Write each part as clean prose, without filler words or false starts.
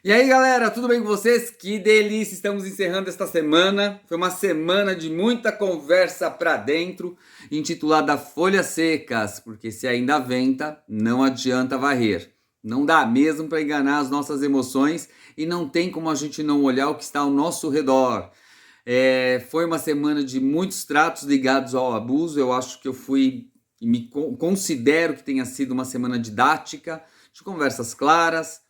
E aí, galera, tudo bem com vocês? Que delícia! Estamos encerrando esta semana. Foi uma semana de muita conversa pra dentro, intitulada Folhas Secas, porque se ainda venta, não adianta varrer. Não dá mesmo para enganar as nossas emoções e não tem como a gente não olhar o que está ao nosso redor. Foi uma semana de muitos tratos ligados ao abuso. Eu acho que eu fui e considero que tenha sido uma semana didática, de conversas claras,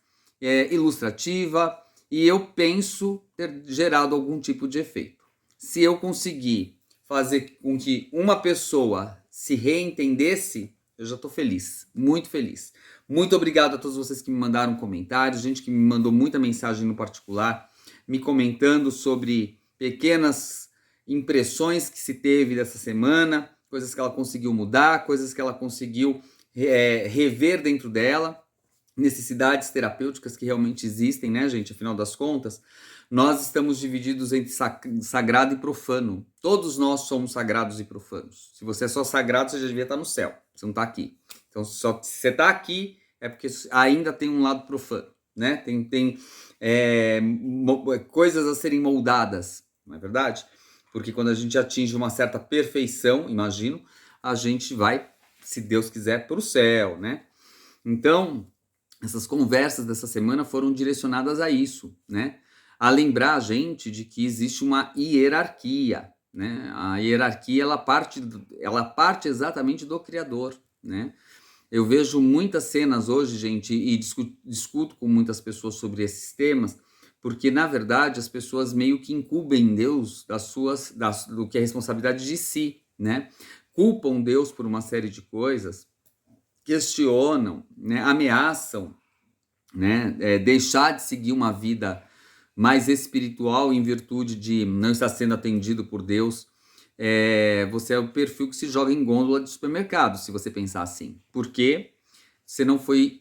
ilustrativa, e eu penso ter gerado algum tipo de efeito. Se eu conseguir fazer com que uma pessoa se reentendesse, eu já estou feliz, muito feliz. Muito obrigado a todos vocês que me mandaram comentários, gente que me mandou muita mensagem no particular, me comentando sobre pequenas impressões que se teve dessa semana, coisas que ela conseguiu mudar, coisas que ela conseguiu rever dentro dela, necessidades terapêuticas que realmente existem, né, gente? Afinal das contas, nós estamos divididos entre sagrado e profano. Todos nós somos sagrados e profanos. Se você é só sagrado, você já devia estar no céu. Você não está aqui. Então, só se você está aqui é porque ainda tem um lado profano, né? Tem coisas a serem moldadas, não é verdade? Porque quando a gente atinge uma certa perfeição, imagino, a gente vai, se Deus quiser, para o céu, né? Então, essas conversas dessa semana foram direcionadas a isso, né? A lembrar a gente de que existe uma hierarquia, né? A hierarquia, ela parte exatamente do Criador, né? Eu vejo muitas cenas hoje, gente, e discuto com muitas pessoas sobre esses temas, porque, na verdade, as pessoas meio que incumbem Deus do que é responsabilidade de si, né? Culpam Deus por uma série de coisas, questionam, né? Ameaçam, né? Deixar de seguir uma vida mais espiritual em virtude de não estar sendo atendido por Deus. Você é o perfil que se joga em gôndola de supermercado, se você pensar assim. Porque você não foi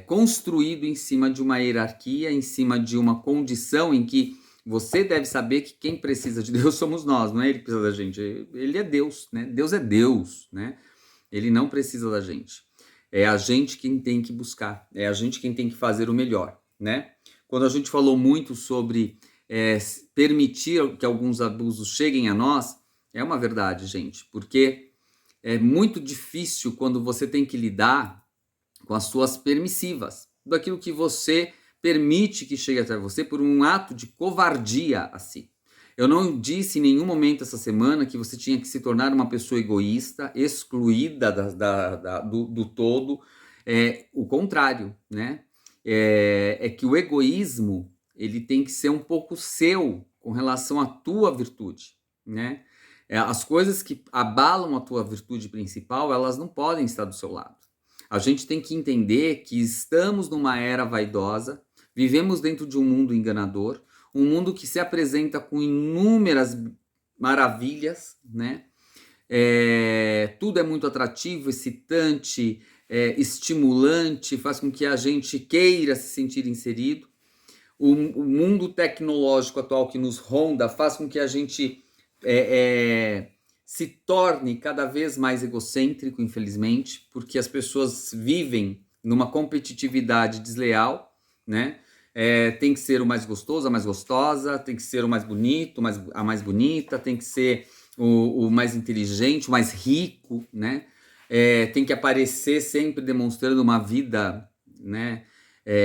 construído em cima de uma hierarquia, em cima de uma condição em que você deve saber que quem precisa de Deus somos nós, não é ele que precisa da gente. Ele é Deus, né? Deus é Deus, né? Ele não precisa da gente. É a gente quem tem que buscar, é a gente quem tem que fazer o melhor, né? Quando a gente falou muito sobre permitir que alguns abusos cheguem a nós, é uma verdade, gente, porque é muito difícil quando você tem que lidar com as suas permissivas, daquilo que você permite que chegue até você por um ato de covardia assim. Eu não disse em nenhum momento essa semana que você tinha que se tornar uma pessoa egoísta, excluída do todo. O contrário, né? É que o egoísmo ele tem que ser um pouco seu com relação à tua virtude, né? As coisas que abalam a tua virtude principal, elas não podem estar do seu lado. A gente tem que entender que estamos numa era vaidosa, vivemos dentro de um mundo enganador, um mundo que se apresenta com inúmeras maravilhas, né? Tudo é muito atrativo, excitante, estimulante, faz com que a gente queira se sentir inserido. O mundo tecnológico atual que nos ronda faz com que a gente se torne cada vez mais egocêntrico, infelizmente, porque as pessoas vivem numa competitividade desleal, né? Tem que ser o mais gostoso, a mais gostosa, tem que ser o mais bonito, a mais bonita, tem que ser o mais inteligente, o mais rico, né? Tem que aparecer sempre demonstrando uma vida, né?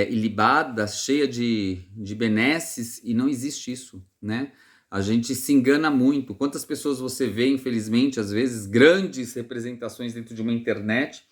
Ilibada, cheia de benesses, e não existe isso, né? A gente se engana muito. Quantas pessoas você vê, infelizmente, às vezes, grandes representações dentro de uma internet,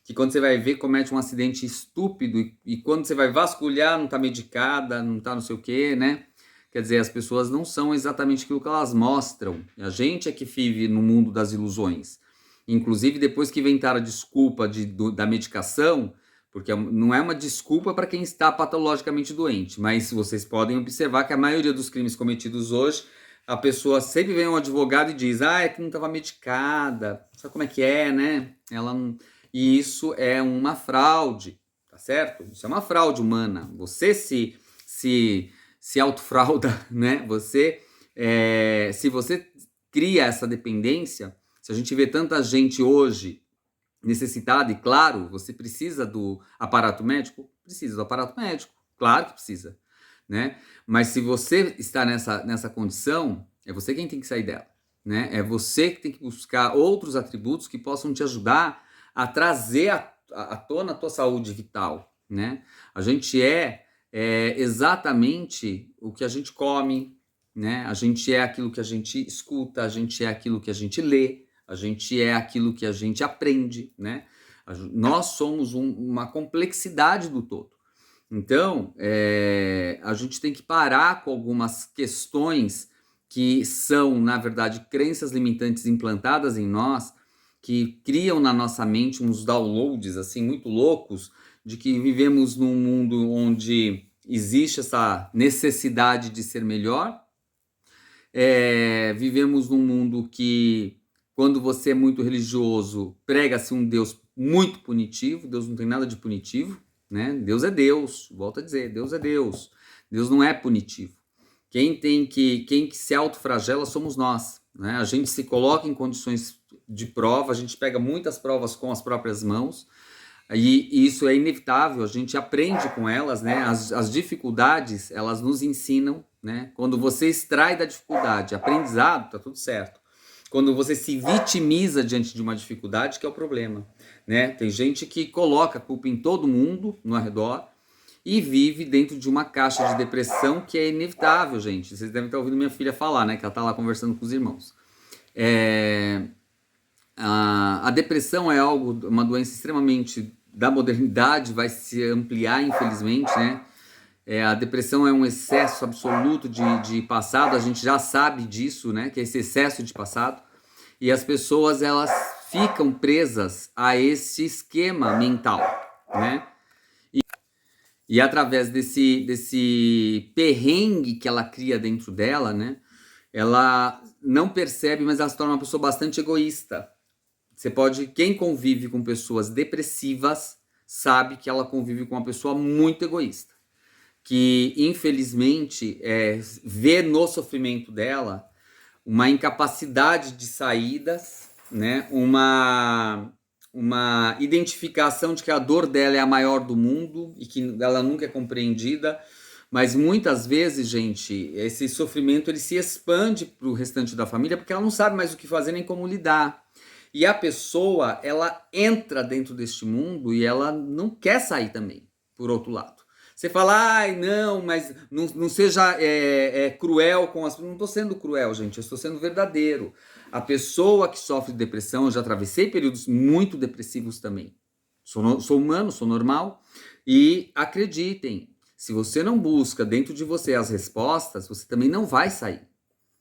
que quando você vai ver, comete um acidente estúpido, e quando você vai vasculhar, não está medicada, não está não sei o quê, né? Quer dizer, as pessoas não são exatamente aquilo que elas mostram. A gente é que vive no mundo das ilusões. Inclusive, depois que inventaram a desculpa da medicação, porque não é uma desculpa para quem está patologicamente doente, mas vocês podem observar que a maioria dos crimes cometidos hoje, a pessoa sempre vem um advogado e diz, é que não estava medicada, sabe como é que é, né? Ela não... E isso é uma fraude, tá certo? Isso é uma fraude humana. Você se autofrauda, né? Se você cria essa dependência, se a gente vê tanta gente hoje necessitada, e claro, você precisa do aparato médico? Precisa do aparato médico, Claro que precisa, né? Mas se você está nessa condição, é você quem tem que sair dela, né? É você que tem que buscar outros atributos que possam te ajudar a trazer à tona a tua saúde vital, né? A gente é exatamente o que a gente come, né? A gente é aquilo que a gente escuta, a gente é aquilo que a gente lê, a gente é aquilo que a gente aprende, né? Nós somos uma complexidade do todo. Então, a gente tem que parar com algumas questões que são, na verdade, crenças limitantes implantadas em nós, que criam na nossa mente uns downloads assim muito loucos de que vivemos num mundo onde existe essa necessidade de ser melhor. Vivemos num mundo que, quando você é muito religioso, prega-se um Deus muito punitivo. Deus não tem nada de punitivo, né? Deus é Deus, volto a dizer, Deus é Deus. Deus não é punitivo. Quem que se autoflagela somos nós, né? A gente se coloca em condições de prova, a gente pega muitas provas com as próprias mãos, e isso é inevitável, a gente aprende com elas, né? As dificuldades, elas nos ensinam, né? Quando você extrai da dificuldade aprendizado, tá tudo certo. Quando você se vitimiza diante de uma dificuldade, que é o problema, né? Tem gente que coloca a culpa em todo mundo no redor e vive dentro de uma caixa de depressão que é inevitável, gente. Vocês devem estar ouvindo minha filha falar, né? Que ela tá lá conversando com os irmãos. A depressão é uma doença extremamente da modernidade, vai se ampliar, infelizmente, né? A depressão é um excesso absoluto de passado, a gente já sabe disso, né? Que é esse excesso de passado. E as pessoas, elas ficam presas a esse esquema mental, né? E através desse perrengue que ela cria dentro dela, né? Ela não percebe, mas ela se torna uma pessoa bastante egoísta. Quem convive com pessoas depressivas sabe que ela convive com uma pessoa muito egoísta, que infelizmente vê no sofrimento dela uma incapacidade de saídas, né? Uma identificação de que a dor dela é a maior do mundo e que ela nunca é compreendida. Mas muitas vezes, gente, esse sofrimento ele se expande para o restante da família porque ela não sabe mais o que fazer nem como lidar. E a pessoa, ela entra dentro deste mundo e ela não quer sair também, por outro lado. Você fala, ai, não, mas não seja cruel com as... Não estou sendo cruel, gente, eu estou sendo verdadeiro. A pessoa que sofre de depressão, eu já atravessei períodos muito depressivos também. Sou humano, sou normal. E acreditem, se você não busca dentro de você as respostas, você também não vai sair.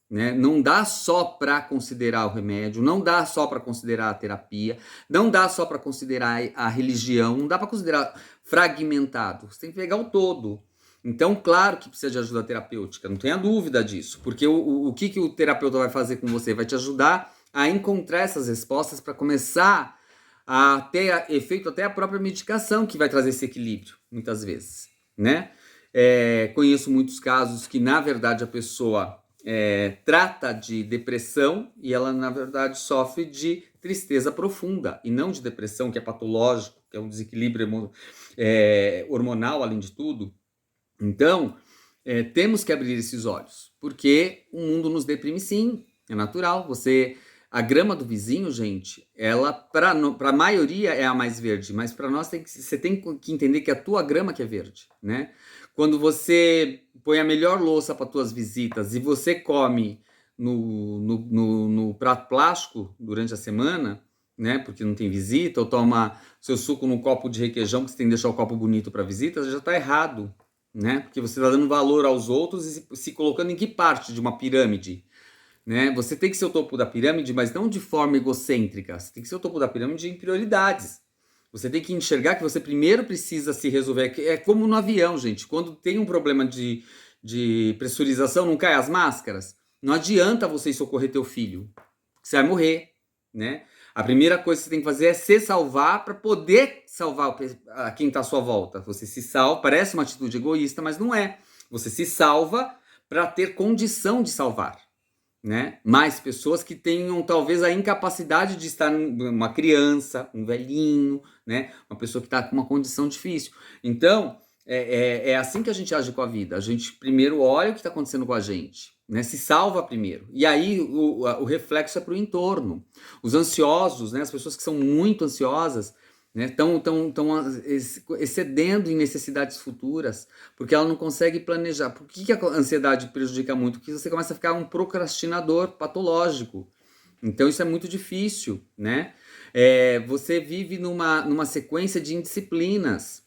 Né? Não dá só para considerar o remédio, não dá só para considerar a terapia, não dá só para considerar a religião, não dá para considerar fragmentado. Você tem que pegar o todo. Então, claro que precisa de ajuda terapêutica, não tenha dúvida disso, porque o que o terapeuta vai fazer com você? Vai te ajudar a encontrar essas respostas para começar a ter efeito até a própria medicação, que vai trazer esse equilíbrio, muitas vezes, né? Conheço muitos casos que, na verdade, a pessoa trata de depressão e ela, na verdade, sofre de tristeza profunda e não de depressão, que é patológico, que é um desequilíbrio hormonal, além de tudo. Então, temos que abrir esses olhos, porque o mundo nos deprime sim, é natural. A grama do vizinho, gente, ela, para a maioria, é a mais verde, mas para nós você tem que entender que a tua grama que é verde, né? Quando você põe a melhor louça para tuas visitas e você come no prato plástico durante a semana, né? Porque não tem visita, ou toma seu suco num copo de requeijão, que você tem que deixar o copo bonito para visita, já está errado, né? Porque você está dando valor aos outros e se colocando em que parte de uma pirâmide, né? Você tem que ser o topo da pirâmide, mas não de forma egocêntrica. Você tem que ser o topo da pirâmide em prioridades. Você tem que enxergar que você primeiro precisa se resolver. É como no avião, gente. Quando tem um problema de pressurização, não cai as máscaras, não adianta você socorrer teu filho, porque você vai morrer, né? A primeira coisa que você tem que fazer é se salvar para poder salvar quem está à sua volta. Você se salva, parece uma atitude egoísta, mas não é. Você se salva para ter condição de salvar, né? Mais pessoas que tenham talvez a incapacidade de estar uma criança, um velhinho, né? Uma pessoa que está com uma condição difícil. Então, É assim que a gente age com a vida. A gente primeiro olha o que está acontecendo com a gente, né? Se salva primeiro. E aí o reflexo é para o entorno. Os ansiosos, né? As pessoas que são muito ansiosas, né? Estão excedendo em necessidades futuras, porque ela não consegue planejar. Por que a ansiedade prejudica muito? Porque você começa a ficar um procrastinador patológico. Então isso é muito difícil, né? Você vive numa sequência de indisciplinas.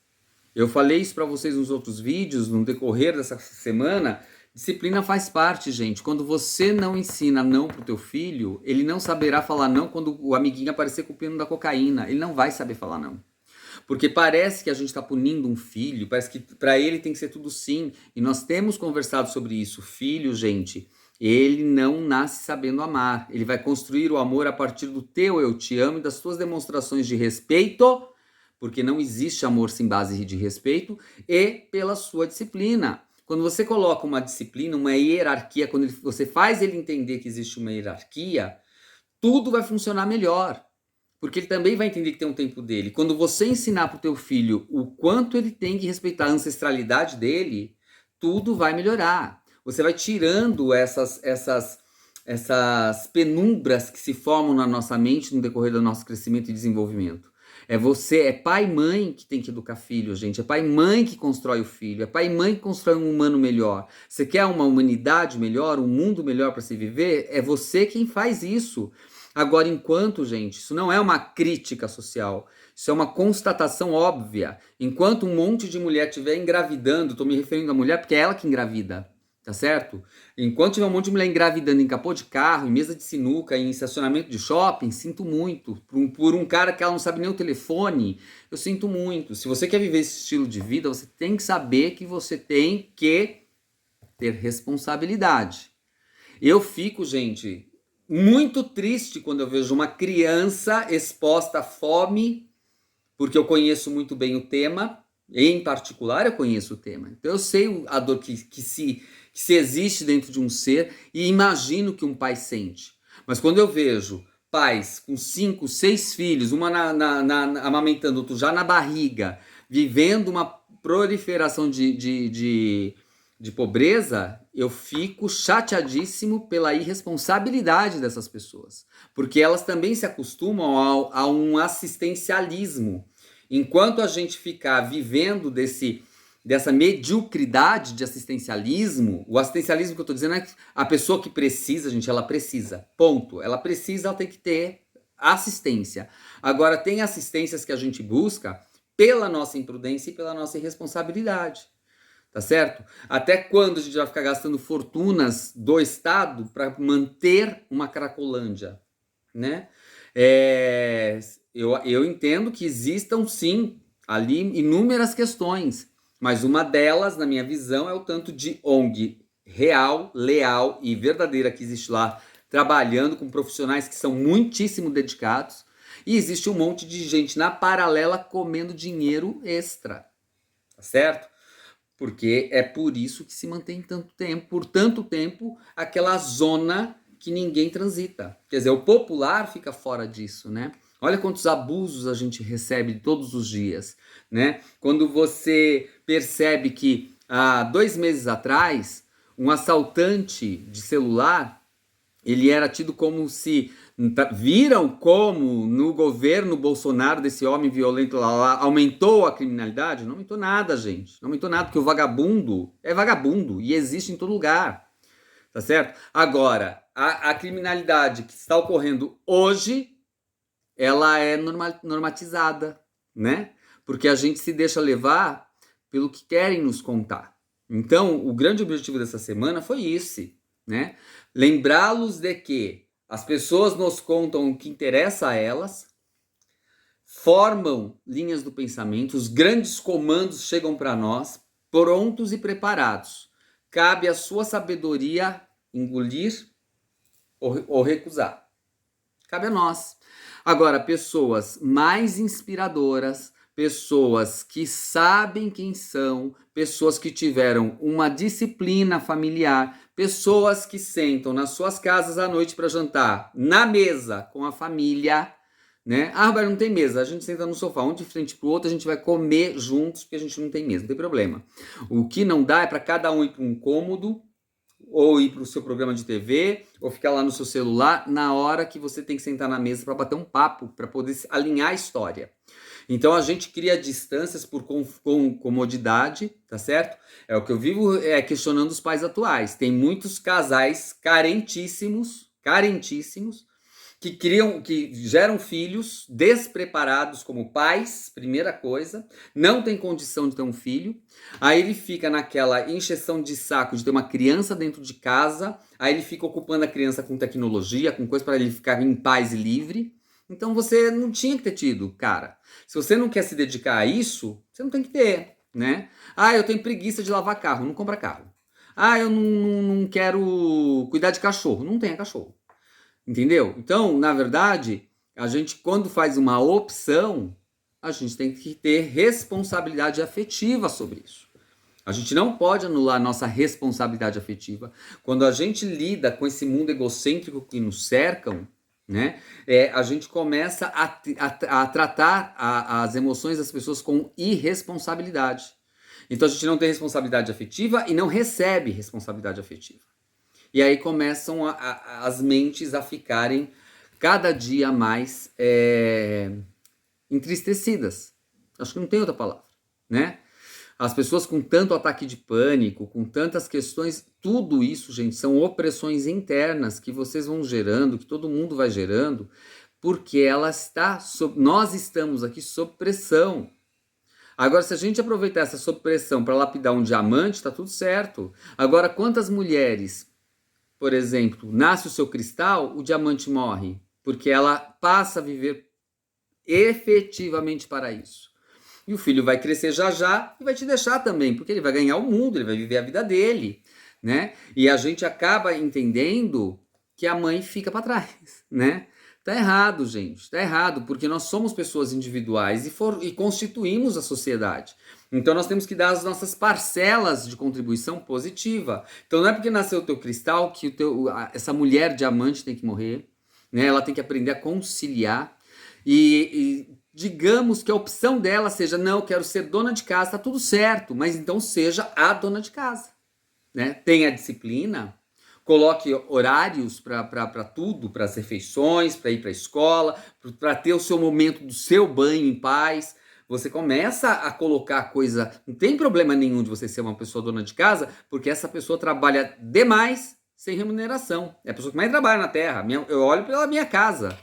Eu falei isso para vocês nos outros vídeos, no decorrer dessa semana. Disciplina faz parte, gente. Quando você não ensina não pro teu filho, ele não saberá falar não quando o amiguinho aparecer com o pino da cocaína. Ele não vai saber falar não. Porque parece que a gente está punindo um filho, parece que para ele tem que ser tudo sim. E nós temos conversado sobre isso. Filho, gente, ele não nasce sabendo amar. Ele vai construir o amor a partir do teu eu te amo e das tuas demonstrações de respeito, porque não existe amor sem base de respeito, e pela sua disciplina. Quando você coloca uma disciplina, uma hierarquia, quando você faz ele entender que existe uma hierarquia, tudo vai funcionar melhor. Porque ele também vai entender que tem um tempo dele. Quando você ensinar para o teu filho o quanto ele tem que respeitar a ancestralidade dele, tudo vai melhorar. Você vai tirando essas penumbras que se formam na nossa mente no decorrer do nosso crescimento e desenvolvimento. É pai e mãe que tem que educar filho, gente. É pai e mãe que constrói o filho. É pai e mãe que constrói um humano melhor. Você quer uma humanidade melhor, um mundo melhor para se viver? É você quem faz isso. Agora, gente, isso não é uma crítica social, isso é uma constatação óbvia. Enquanto um monte de mulher estiver engravidando, estou me referindo à mulher porque é ela que engravida, tá certo? Enquanto tiver um monte de mulher engravidando em capô de carro, em mesa de sinuca, em estacionamento de shopping, sinto muito. Por um cara que ela não sabe nem o telefone, eu sinto muito. Se você quer viver esse estilo de vida, você tem que saber que você tem que ter responsabilidade. Eu fico, gente, muito triste quando eu vejo uma criança exposta à fome, porque eu conheço muito bem o tema, em particular eu conheço o tema. Então eu sei a dor que se existe dentro de um ser e imagino que um pai sente. Mas quando eu vejo pais com 5, 6 filhos, uma amamentando, outro já na barriga, vivendo uma proliferação de pobreza, eu fico chateadíssimo pela irresponsabilidade dessas pessoas, porque elas também se acostumam a um assistencialismo. Enquanto a gente ficar vivendo dessa mediocridade de assistencialismo, o assistencialismo que eu estou dizendo é que a pessoa que precisa, gente, ela precisa, ponto. Ela precisa, ela tem que ter assistência. Agora, tem assistências que a gente busca pela nossa imprudência e pela nossa irresponsabilidade. Tá certo? Até quando a gente vai ficar gastando fortunas do Estado para manter uma Cracolândia, né? Eu entendo que existam, sim, ali inúmeras questões, mas uma delas, na minha visão, é o tanto de ONG real, leal e verdadeira que existe lá, trabalhando com profissionais que são muitíssimo dedicados, e existe um monte de gente na paralela comendo dinheiro extra, tá certo? Porque é por isso que se mantém por tanto tempo, aquela zona que ninguém transita. Quer dizer, o popular fica fora disso, né? Olha quantos abusos a gente recebe todos os dias, né? Quando você percebe que há 2 meses atrás, um assaltante de celular, ele era tido como se... Viram como no governo Bolsonaro, desse homem violento lá, aumentou a criminalidade? Não aumentou nada, gente. Não aumentou nada, porque o vagabundo é vagabundo e existe em todo lugar. Tá certo? Agora, a criminalidade que está ocorrendo hoje, ela é normatizada, né? Porque a gente se deixa levar pelo que querem nos contar. Então, o grande objetivo dessa semana foi esse, né? Lembrá-los de que as pessoas nos contam o que interessa a elas, formam linhas do pensamento, os grandes comandos chegam para nós, prontos e preparados. Cabe à sua sabedoria engolir ou recusar. Cabe a nós. Agora, pessoas mais inspiradoras, pessoas que sabem quem são, pessoas que tiveram uma disciplina familiar, pessoas que sentam nas suas casas à noite para jantar, na mesa com a família, né? Ah, Roberto, não tem mesa, a gente senta no sofá, um de frente pro outro, a gente vai comer juntos, porque a gente não tem mesa, não tem problema. O que não dá é para cada um ir para um cômodo, ou ir para o seu programa de TV, ou ficar lá no seu celular, na hora que você tem que sentar na mesa para bater um papo, para poder alinhar a história. Então a gente cria distâncias por comodidade, tá certo? É o que eu vivo questionando os pais atuais. Tem muitos casais carentíssimos, que geram filhos despreparados como pais, primeira coisa, não tem condição de ter um filho, aí ele fica naquela encheção de saco de ter uma criança dentro de casa, aí ele fica ocupando a criança com tecnologia, com coisa para ele ficar em paz e livre. Então você não tinha que ter tido, cara. Se você não quer se dedicar a isso, você não tem que ter, né? Ah, eu tenho preguiça de lavar carro, não compra carro. Ah, eu não quero cuidar de cachorro, não tenha cachorro. Entendeu? Então, na verdade, a gente, quando faz uma opção, a gente tem que ter responsabilidade afetiva sobre isso. A gente não pode anular a nossa responsabilidade afetiva. Quando a gente lida com esse mundo egocêntrico que nos cercam, né, a gente começa a tratar as emoções das pessoas com irresponsabilidade. Então a gente não tem responsabilidade afetiva e não recebe responsabilidade afetiva. E aí começam as mentes a ficarem cada dia mais entristecidas. Acho que não tem outra palavra, né? As pessoas com tanto ataque de pânico, com tantas questões, tudo isso, gente, são opressões internas que vocês vão gerando, que todo mundo vai gerando, porque nós estamos aqui sob pressão. Agora, se a gente aproveitar essa sob pressão para lapidar um diamante, tá tudo certo. Agora, quantas mulheres, por exemplo, nasce o seu cristal, o diamante morre, porque ela passa a viver efetivamente para isso. E o filho vai crescer já e vai te deixar também, porque ele vai ganhar o mundo, ele vai viver a vida dele, né? E a gente acaba entendendo que a mãe fica para trás, né? Tá errado, gente, tá errado, porque nós somos pessoas individuais e constituímos a sociedade. Então nós temos que dar as nossas parcelas de contribuição positiva. Então não é porque nasceu o teu cristal que essa mulher diamante tem que morrer, né? Ela tem que aprender a conciliar e digamos que a opção dela seja, não, eu quero ser dona de casa, tá tudo certo, mas então seja a dona de casa, né? Tenha disciplina, coloque horários para tudo, para as refeições, para ir para a escola, para ter o seu momento do seu banho em paz. Você começa a colocar coisa, não tem problema nenhum de você ser uma pessoa dona de casa, porque essa pessoa trabalha demais sem remuneração. É a pessoa que mais trabalha na Terra. Eu olho pela minha casa.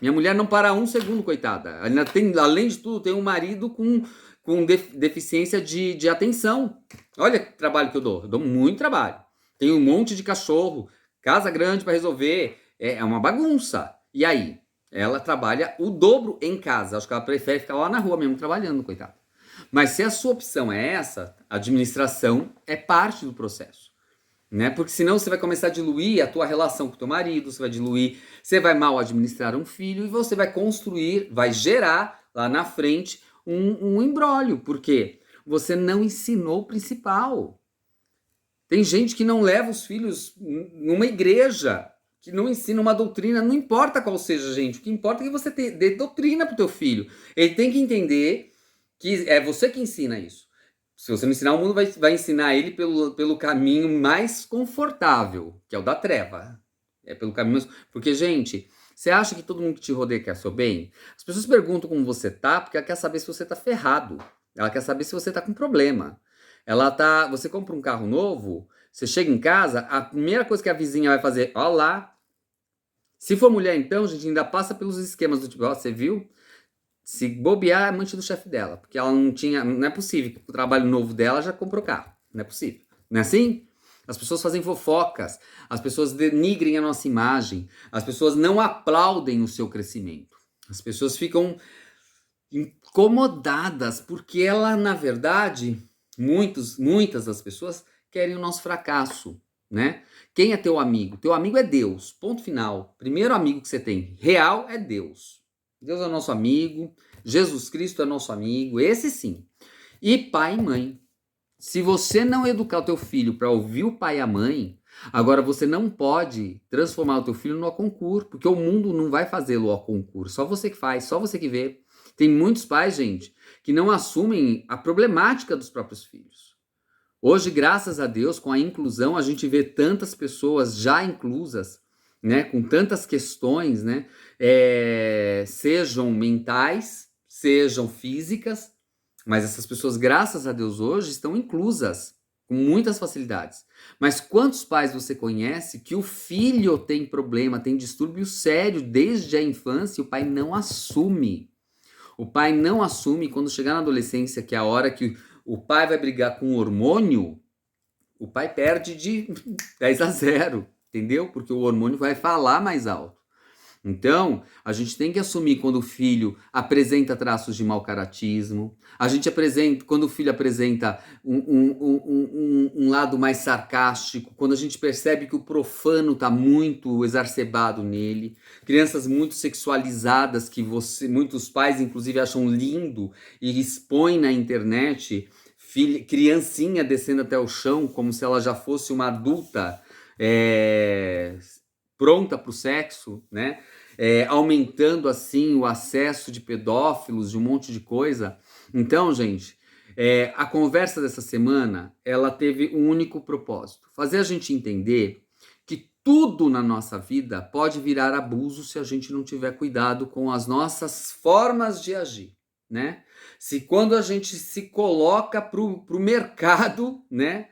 Minha mulher não para um segundo, coitada. Ainda tem, além de tudo, tem um marido com deficiência de atenção. Olha que trabalho que eu dou muito trabalho. Tenho um monte de cachorro, casa grande para resolver. É uma bagunça. E aí? Ela trabalha o dobro em casa. Acho que ela prefere ficar lá na rua mesmo trabalhando, coitada. Mas se a sua opção é essa, a administração é parte do processo. Né? Porque senão você vai começar a diluir a tua relação com o teu marido, você vai mal administrar um filho e você vai construir, vai gerar lá na frente um imbróglio, porque você não ensinou o principal. Tem gente que não leva os filhos numa igreja, que não ensina uma doutrina, não importa qual seja, gente, o que importa é que você dê doutrina pro teu filho. Ele tem que entender que é você que ensina isso. Se você não ensinar, o mundo vai ensinar ele pelo caminho mais confortável, que é o da treva. É pelo caminho mais... Porque, gente, você acha que todo mundo que te rodeia quer seu bem? As pessoas perguntam como você tá, porque ela quer saber se você tá ferrado. Ela quer saber se você tá com problema. Você compra um carro novo, você chega em casa, a primeira coisa que a vizinha vai fazer, ó lá. Se for mulher, então, gente, ainda passa pelos esquemas do tipo, ó, você viu? Se bobear, é amante do chefe dela. Porque ela não é possível que o trabalho novo dela já comprou carro. Não é possível. Não é assim? As pessoas fazem fofocas. As pessoas denigrem a nossa imagem. As pessoas não aplaudem o seu crescimento. As pessoas ficam incomodadas porque ela, na verdade, muitas das pessoas querem o nosso fracasso, né? Quem é teu amigo? Teu amigo é Deus. Ponto final. Primeiro amigo que você tem real é Deus. Deus é nosso amigo, Jesus Cristo é nosso amigo, esse sim. E pai e mãe. Se você não educar o teu filho para ouvir o pai e a mãe, Agora, você não pode transformar o teu filho no concurso, porque o mundo não vai fazê-lo ao concurso. Só você que faz, só você que vê. Tem muitos pais, gente, que não assumem a problemática dos próprios filhos. Hoje, graças a Deus, com a inclusão, a gente vê tantas pessoas já inclusas, né, com tantas questões, né, sejam mentais, sejam físicas, mas essas pessoas, graças a Deus, hoje estão inclusas com muitas facilidades. Mas quantos pais você conhece que o filho tem problema, tem distúrbio sério desde a infância e o pai não assume? O pai não assume quando chegar na adolescência, que é a hora que o pai vai brigar com o hormônio, o pai perde de 10-0, entendeu? Porque o hormônio vai falar mais alto. Então, a gente tem que assumir quando o filho apresenta traços de mau caratismo, quando o filho apresenta um lado mais sarcástico, quando a gente percebe que o profano está muito exacerbado nele, crianças muito sexualizadas que muitos pais inclusive acham lindo e expõem na internet, criancinha descendo até o chão como se ela já fosse uma adulta pronta para o sexo, né? Aumentando assim o acesso de pedófilos, de um monte de coisa. Então, gente, a conversa dessa semana, ela teve um único propósito: fazer a gente entender que tudo na nossa vida pode virar abuso se a gente não tiver cuidado com as nossas formas de agir, né? Quando a gente se coloca pro mercado, né,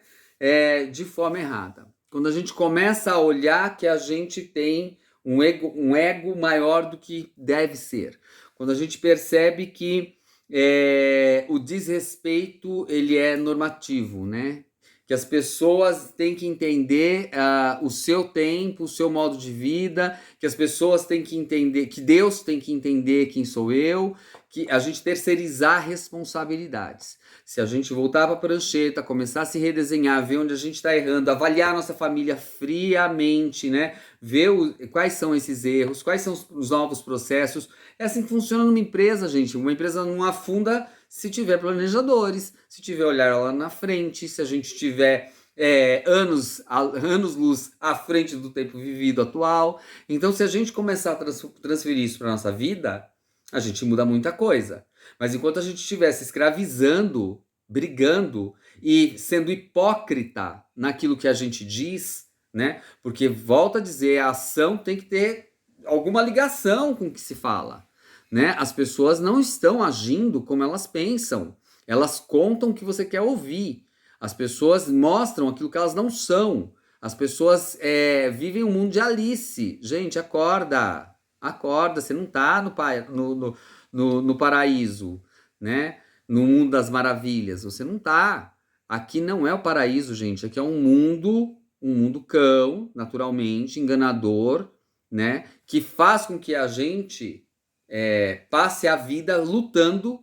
de forma errada. Quando a gente começa a olhar que a gente tem um ego maior do que deve ser. Quando a gente percebe que o desrespeito ele é normativo, né? Que as pessoas têm que entender o seu tempo, o seu modo de vida, que as pessoas têm que entender, que Deus tem que entender quem sou eu, que a gente terceirizar responsabilidades. Se a gente voltar para a prancheta, começar a se redesenhar, ver onde a gente está errando, avaliar a nossa família friamente, né? Ver quais são esses erros, quais são os novos processos. É assim que funciona numa empresa, gente. Uma empresa não afunda se tiver planejadores, se tiver olhar lá na frente, se a gente tiver anos-luz à frente do tempo vivido atual. Então, se a gente começar a transferir isso para nossa vida, a gente muda muita coisa. Mas enquanto a gente estiver se escravizando, brigando e sendo hipócrita naquilo que a gente diz, né? Porque, volto a dizer, a ação tem que ter alguma ligação com o que se fala, né? As pessoas não estão agindo como elas pensam. Elas contam o que você quer ouvir. As pessoas mostram aquilo que elas não são. As pessoas vivem um mundo de Alice. Gente, acorda. Acorda, você não está no paraíso, né? No mundo das maravilhas. Você não está. Aqui não é o paraíso, gente. Aqui é um mundo cão, naturalmente, enganador, né? Que faz com que a gente passe a vida lutando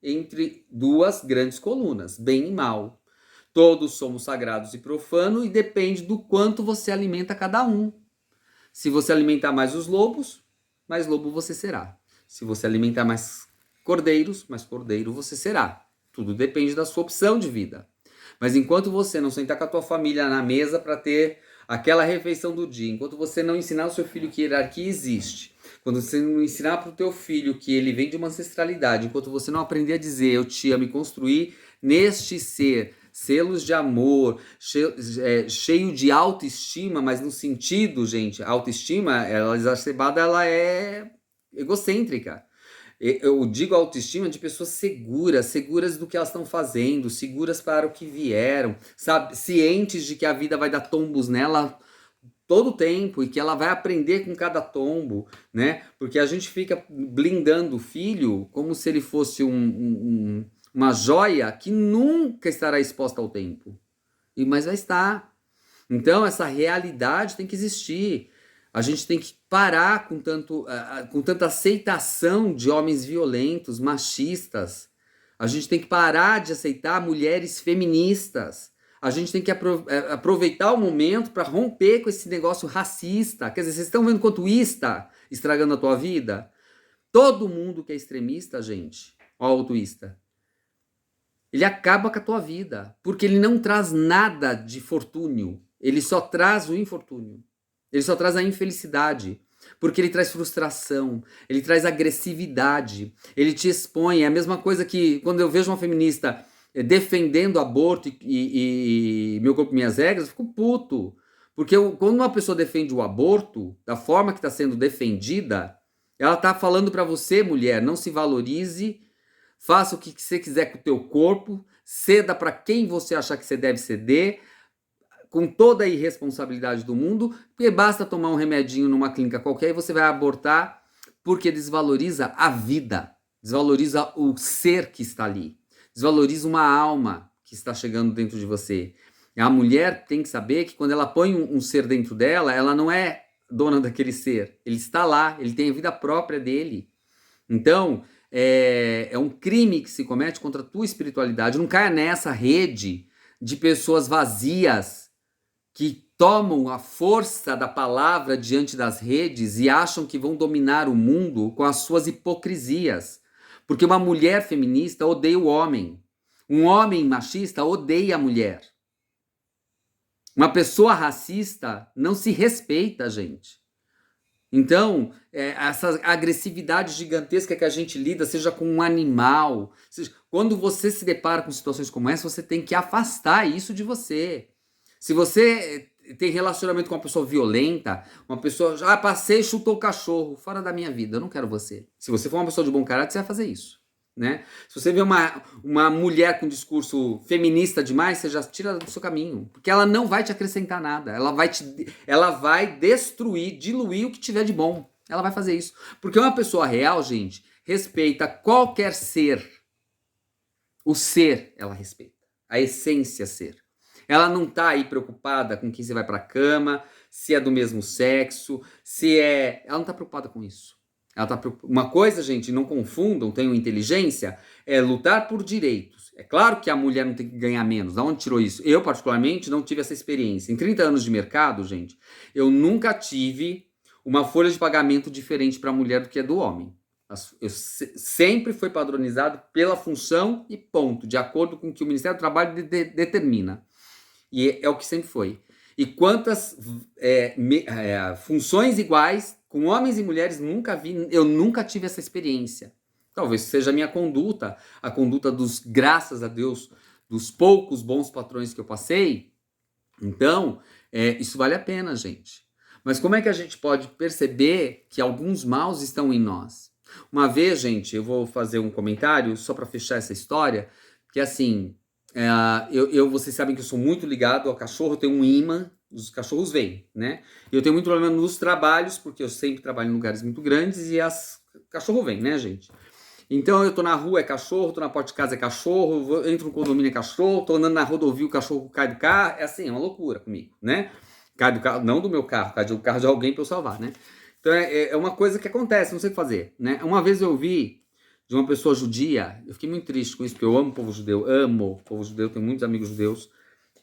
entre duas grandes colunas, bem e mal. Todos somos sagrados e profanos e depende do quanto você alimenta cada um. Se você alimentar mais os lobos, mais lobo você será. Se você alimentar mais cordeiros, mais cordeiro você será. Tudo depende da sua opção de vida. Mas enquanto você não sentar com a tua família na mesa para ter aquela refeição do dia, enquanto você não ensinar o seu filho que hierarquia existe, quando você não ensinar para o teu filho que ele vem de uma ancestralidade, enquanto você não aprender a dizer eu te amo e construir neste ser selos de amor, cheio de autoestima, mas no sentido, gente, a autoestima, ela exacerbada, ela é egocêntrica. Eu digo autoestima de pessoas seguras do que elas estão fazendo, seguras para o que vieram, sabe, cientes de que a vida vai dar tombos nela todo o tempo e que ela vai aprender com cada tombo, né? Porque a gente fica blindando o filho como se ele fosse uma joia que nunca estará exposta ao tempo. Mas vai estar. Então, essa realidade tem que existir. A gente tem que parar com tanta aceitação de homens violentos, machistas. A gente tem que parar de aceitar mulheres feministas. A gente tem que aproveitar o momento para romper com esse negócio racista. Quer dizer, vocês estão vendo quanto isso está estragando a tua vida? Todo mundo que é extremista, gente, ó, autoísta, ele acaba com a tua vida, porque ele não traz nada de fortúnio. ele só traz o infortúnio, ele só traz a infelicidade, porque ele traz frustração, ele traz agressividade, ele te expõe. É a mesma coisa que quando eu vejo uma feminista defendendo aborto e meu corpo, minhas regras, eu fico puto. Porque quando uma pessoa defende o aborto, da forma que está sendo defendida, ela está falando para você, mulher, não se valorize, faça o que você quiser com o teu corpo, ceda para quem você achar que você deve ceder, com toda a irresponsabilidade do mundo, porque basta tomar um remedinho numa clínica qualquer e você vai abortar, porque desvaloriza a vida, desvaloriza o ser que está ali, desvaloriza uma alma que está chegando dentro de você. A mulher tem que saber que quando ela põe um ser dentro dela, ela não é dona daquele ser, ele está lá, ele tem a vida própria dele. Então, é um crime que se comete contra a tua espiritualidade. Não caia nessa rede de pessoas vazias que tomam a força da palavra diante das redes e acham que vão dominar o mundo com as suas hipocrisias. Porque uma mulher feminista odeia o homem. Um homem machista odeia a mulher. Uma pessoa racista não se respeita, gente. Então, essa agressividade gigantesca que a gente lida, seja com um animal, quando você se depara com situações como essa, você tem que afastar isso de você. Se você tem relacionamento com uma pessoa violenta, uma pessoa, passei e chutou o cachorro, fora da minha vida, eu não quero você. Se você for uma pessoa de bom caráter, você vai fazer isso, né? Se você vê uma mulher com discurso feminista demais, você já tira do seu caminho, porque ela não vai te acrescentar nada, ela vai destruir, diluir o que tiver de bom. Ela vai fazer isso, porque uma pessoa real, gente, respeita qualquer ser. O ser, ela respeita, a essência ser. Ela não tá aí preocupada com quem você vai pra cama, se é do mesmo sexo, ela não tá preocupada com isso. Ela tá preocupada. Uma coisa, gente, não confundam, tenham inteligência, é lutar por direitos. É claro que a mulher não tem que ganhar menos. Da onde tirou isso? Eu, particularmente, não tive essa experiência. Em 30 anos de mercado, gente, eu nunca tive uma folha de pagamento diferente para a mulher do que a do homem. Eu sempre foi padronizado pela função e ponto, de acordo com o que o Ministério do Trabalho determina. E é o que sempre foi. E quantas funções iguais, com homens e mulheres, nunca vi, eu nunca tive essa experiência. Talvez seja a minha conduta, a conduta dos, graças a Deus, dos poucos bons patrões que eu passei. Então, isso vale a pena, gente. Mas como é que a gente pode perceber que alguns maus estão em nós? Uma vez, gente, eu vou fazer um comentário só para fechar essa história, que assim, vocês sabem que eu sou muito ligado ao cachorro, eu tenho um imã, os cachorros vêm, né? Eu tenho muito problema nos trabalhos, porque eu sempre trabalho em lugares muito grandes e cachorro vem, né, gente? Então eu tô na rua, é cachorro, tô na porta de casa, é cachorro, entro no condomínio, é cachorro, tô andando na rodovia, o cachorro cai do carro, é assim, é uma loucura comigo, né? Cai do carro, não do meu carro, cai do carro de alguém pra eu salvar, né? Então é uma coisa que acontece, não sei o que fazer, né? Uma vez eu vi de uma pessoa judia, eu fiquei muito triste com isso, porque eu amo o povo judeu, tenho muitos amigos judeus,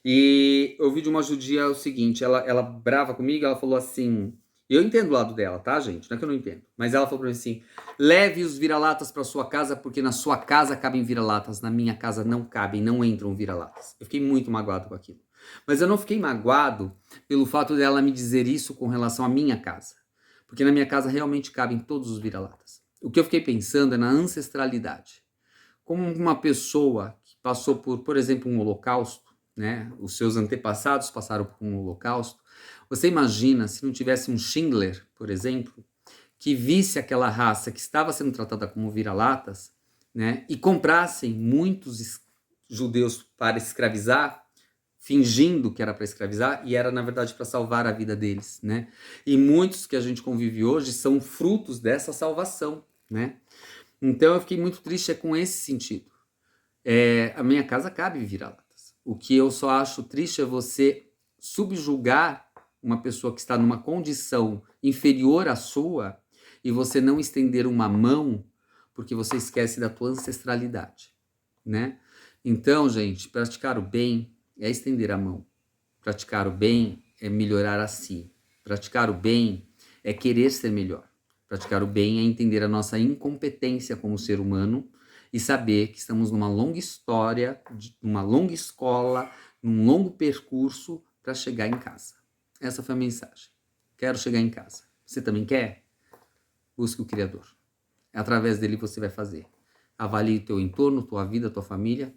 e eu vi de uma judia o seguinte, ela brava comigo, ela falou assim, eu entendo o lado dela, tá, gente? Não é que eu não entendo, mas ela falou pra mim assim, leve os vira-latas pra sua casa, porque na sua casa cabem vira-latas, na minha casa não cabem, não entram vira-latas. Eu fiquei muito magoado com aquilo. Mas eu não fiquei magoado pelo fato dela me dizer isso com relação à minha casa, porque na minha casa realmente cabem todos os vira-latas. O que eu fiquei pensando é na ancestralidade. Como uma pessoa que passou por exemplo, um holocausto, né? Os seus antepassados passaram por um holocausto. Você imagina se não tivesse um Schindler, por exemplo, que visse aquela raça que estava sendo tratada como vira-latas, né? E comprassem muitos judeus para escravizar, fingindo que era para escravizar, e era, na verdade, para salvar a vida deles, né? E muitos que a gente convive hoje são frutos dessa salvação, né? Então eu fiquei muito triste com esse sentido. A minha casa cabe vira-latas. O que eu só acho triste é você subjugar uma pessoa que está numa condição inferior à sua e você não estender uma mão porque você esquece da tua ancestralidade, né? Então, gente, praticar o bem é estender a mão. Praticar o bem é melhorar a si. Praticar o bem é querer ser melhor. Praticar o bem é entender a nossa incompetência como ser humano e saber que estamos numa longa história, numa longa escola, num longo percurso para chegar em casa. Essa foi a mensagem. Quero chegar em casa. Você também quer? Busque o Criador. Através dele você vai fazer. Avalie o teu entorno, tua vida, tua família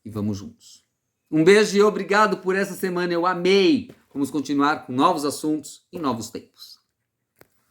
e vamos juntos. Um beijo e obrigado por essa semana. Eu amei. Vamos continuar com novos assuntos e novos tempos.